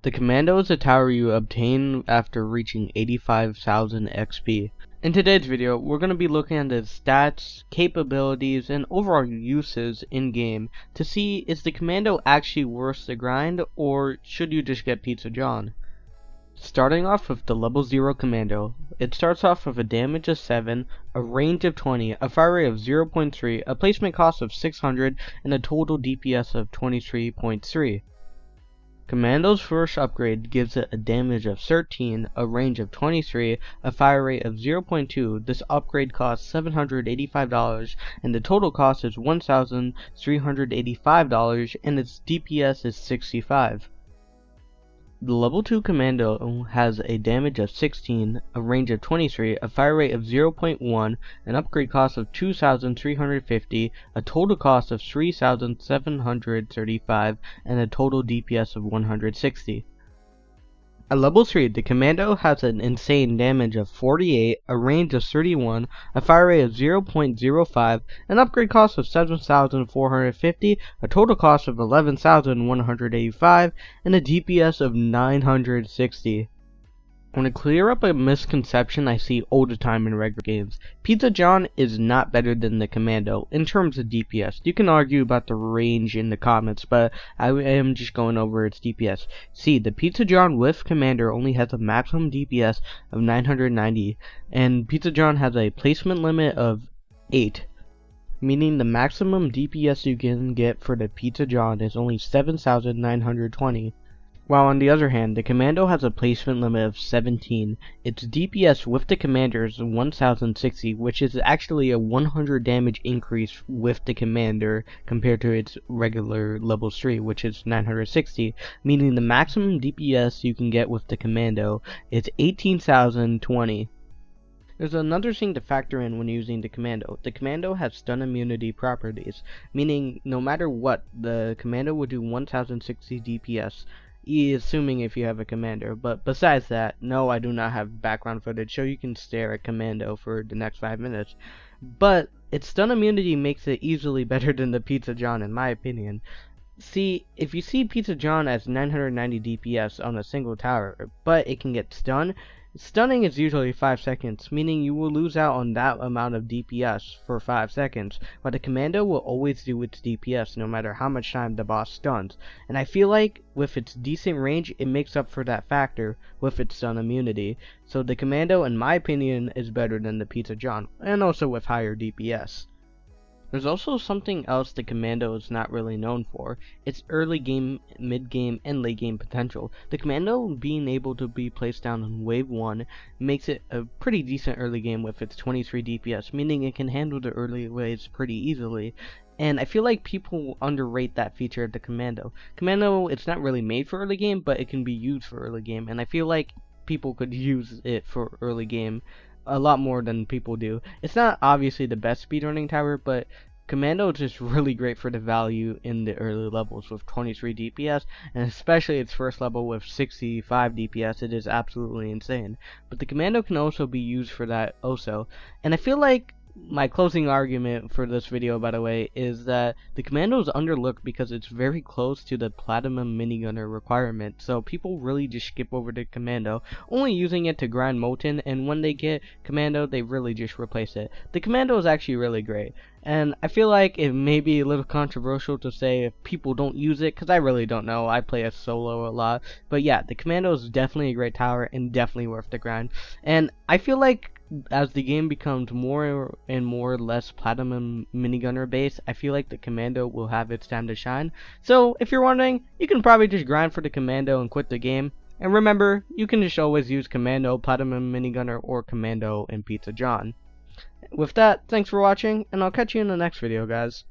The Commando is a tower you obtain after reaching 85,000 XP. In today's video, we're going to be looking at the stats, capabilities, and overall uses in-game to see is the Commando actually worth the grind, or should you just get Pizza John? Starting off with the level 0 Commando, it starts off with a damage of 7, a range of 20, a fire rate of 0.3, a placement cost of 600, and a total DPS of 23.3. Commando's first upgrade gives it a damage of 13, a range of 23, a fire rate of 0.2. This upgrade costs $785 and the total cost is $1,385 and its DPS is 65. The level 2 Commando has a damage of 16, a range of 23, a fire rate of 0.1, an upgrade cost of $2,350, a total cost of $3,735, and a total DPS of 160. At level 3, the Commando has an insane damage of 48, a range of 31, a fire rate of 0.05, an upgrade cost of $7,450, a total cost of $11,185, and a DPS of 960. I want to clear up a misconception I see all the time in regular games. Pizza John is not better than the Commando in terms of DPS. You can argue about the range in the comments, but I am just going over its DPS. See, the Pizza John with Commander only has a maximum DPS of 990, and Pizza John has a placement limit of 8. Meaning the maximum DPS you can get for the Pizza John is only 7,920. While on the other hand, the Commando has a placement limit of 17. Its DPS with the Commander is 1060, which is actually a 100 damage increase with the Commander compared to its regular level 3, which is 960, meaning the maximum DPS you can get with the Commando is 18,020. There's another thing to factor in when using the Commando. The Commando has stun immunity properties, meaning no matter what, the Commando will do 1060 DPS. Assuming if you have a Commander, but besides that, no, I do not have background footage, so you can stare at Commando for the next 5 minutes. But its stun immunity makes it easily better than the Pizza John, in my opinion. See, if you see Pizza John as 990 DPS on a single tower, but it can get stunned, stunning is usually 5 seconds, meaning you will lose out on that amount of DPS for 5 seconds, but the Commando will always do its DPS no matter how much time the boss stuns, and I feel like with its decent range, it makes up for that factor with its stun immunity, so the Commando, in my opinion, is better than the Pizza John, and also with higher DPS. There's also something else the Commando is not really known for. Its early game, mid game, and late game potential. The Commando being able to be placed down in wave 1 makes it a pretty decent early game with its 23 DPS, meaning it can handle the early waves pretty easily. And I feel like people underrate that feature of the Commando. Commando, it's not really made for early game, but it can be used for early game, and I feel like people could use it for early game a lot more than people do. It's not obviously the best speedrunning tower, but Commando is just really great for the value in the early levels with 23 DPS, and especially its first level with 65 DPS, it is absolutely insane. But the Commando can also be used for that also, and I feel like my closing argument for this video, by the way, is that the Commando is underlooked because it's very close to the Platinum Minigunner requirement, so people really just skip over the Commando, only using it to grind Molten, and when they get Commando, they really just replace it. The Commando is actually really great, and I feel like it may be a little controversial to say if people don't use it, because I really don't know, I play a solo a lot, but yeah, the Commando is definitely a great tower, and definitely worth the grind, and I feel like as the game becomes more and more less Platinum Minigunner based, I feel like the Commando will have its time to shine. So if you're wondering, you can probably just grind for the Commando and quit the game. And remember, you can just always use Commando, Platinum Minigunner, or Commando and Pizza John. With that, thanks for watching, and I'll catch you in the next video, guys.